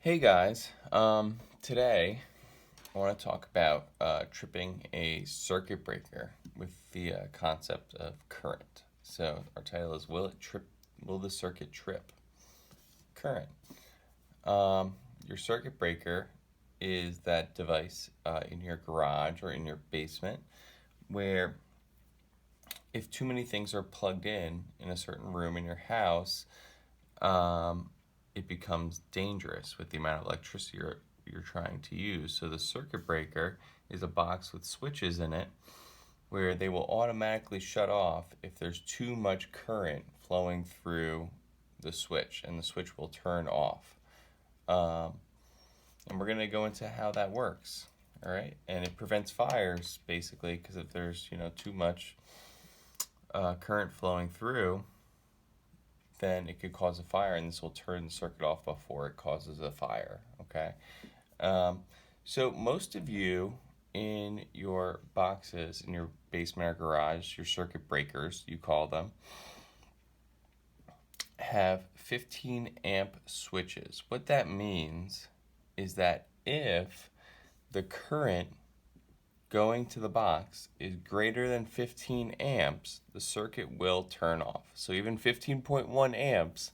Hey guys, today I want to talk about tripping a circuit breaker with the concept of current. So our title is Will it trip? Will the circuit trip current? Your circuit breaker is that device in your garage or in your basement where if too many things are plugged in a certain room in your house, um, it becomes dangerous with the amount of electricity you're trying to use. So the circuit breaker is a box with switches in it where they will automatically shut off if there's too much current flowing through the switch, and the switch will turn off. Um, and we're going to go into how that works. All right, and it prevents fires basically because if there's too much current flowing through, then it could cause a fire, and this will turn the circuit off before it causes a fire. Okay, um, so most of you in your boxes in your basement or garage, your circuit breakers, you call them, have 15 amp switches. What that means is that if the current going to the box is greater than 15 amps, the circuit will turn off. So even 15.1 amps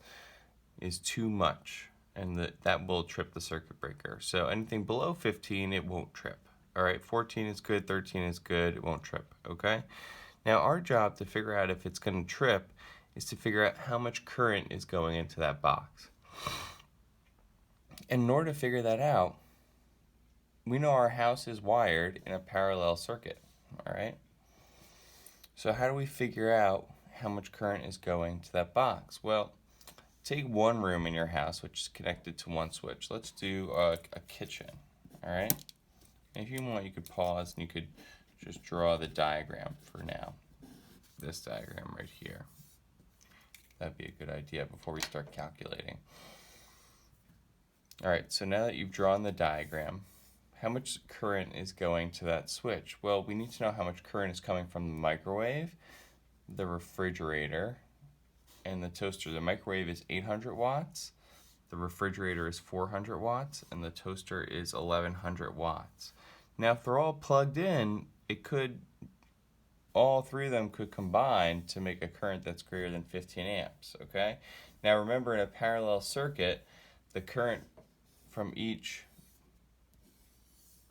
is too much, and that will trip the circuit breaker. So anything below 15, it won't trip. All right, 14 is good, 13 is good, it won't trip, okay? Now our job to figure out if it's going to trip is to figure out how much current is going into that box. And in order to figure that out, we know our house is wired in a parallel circuit, all right? So how do we figure out how much current is going to that box? Well, take one room in your house which is connected to one switch. Let's do a kitchen, all right? And if you want, you could pause and you could just draw the diagram for now. This diagram right here. That'd be a good idea before we start calculating. All right, so now that you've drawn the diagram, how much current is going to that switch? Well, we need to know how much current is coming from the microwave, the refrigerator, and the toaster. The microwave is 800 watts, the refrigerator is 400 watts, and the toaster is 1100 watts. Now, if they're all plugged in, all three of them could combine to make a current that's greater than 15 amps, okay? Now remember, in a parallel circuit, the current from each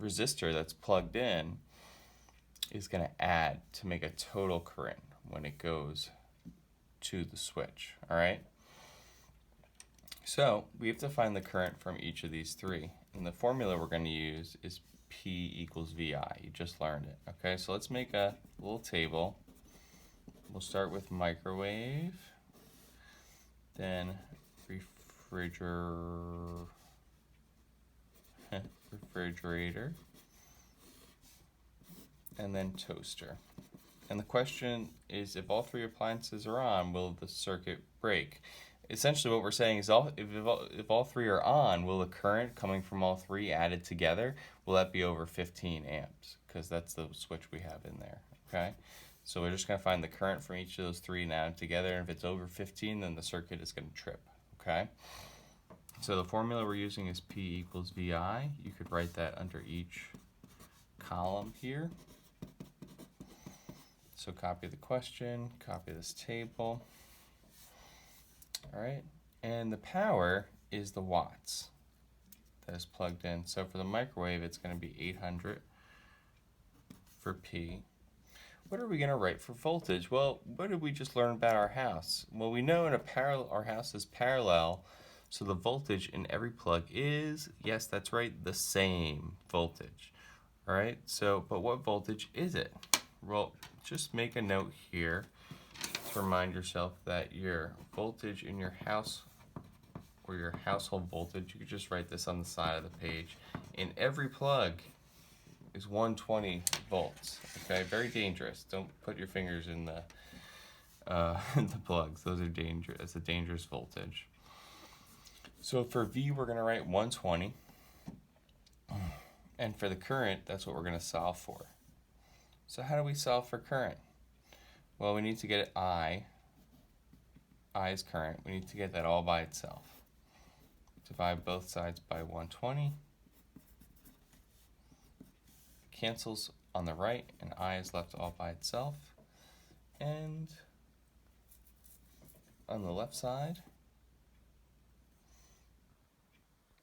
resistor that's plugged in is going to add to make a total current when it goes to the switch, all right? So we have to find the current from each of these three. And the formula we're going to use is P equals VI. You just learned it, okay? So let's make a little table. We'll start with microwave, then refrigerator, and then toaster. And the question is, if all three appliances are on, will the circuit break? Essentially what we're saying is if all three are on, will the current coming from all three added together, will that be over 15 amps? Because that's the switch we have in there, okay? So we're just going to find the current from each of those three and add them together, and if it's over 15, then the circuit is going to trip, okay? So the formula we're using is P equals VI. You could write that under each column here. So copy the question, copy this table. All right, and the power is the watts that is plugged in. So for the microwave, it's going to be 800 for P. What are we going to write for voltage? Well, what did we just learn about our house? Well, we know our house is parallel, so the voltage in every plug is, yes, that's right, the same voltage. All right, so, but what voltage is it? Well, just make a note here to remind yourself that your voltage in your house or your household voltage, you could just write this on the side of the page. In every plug is 120 volts. Okay, very dangerous. Don't put your fingers in the in the plugs. Those are dangerous. It's a dangerous voltage. So for V, we're going to write 120. And for the current, that's what we're going to solve for. So how do we solve for current? Well, we need to get it I. I is current. We need to get that all by itself. divide both sides by 120. Cancels on the right, and I is left all by itself. And on the left side,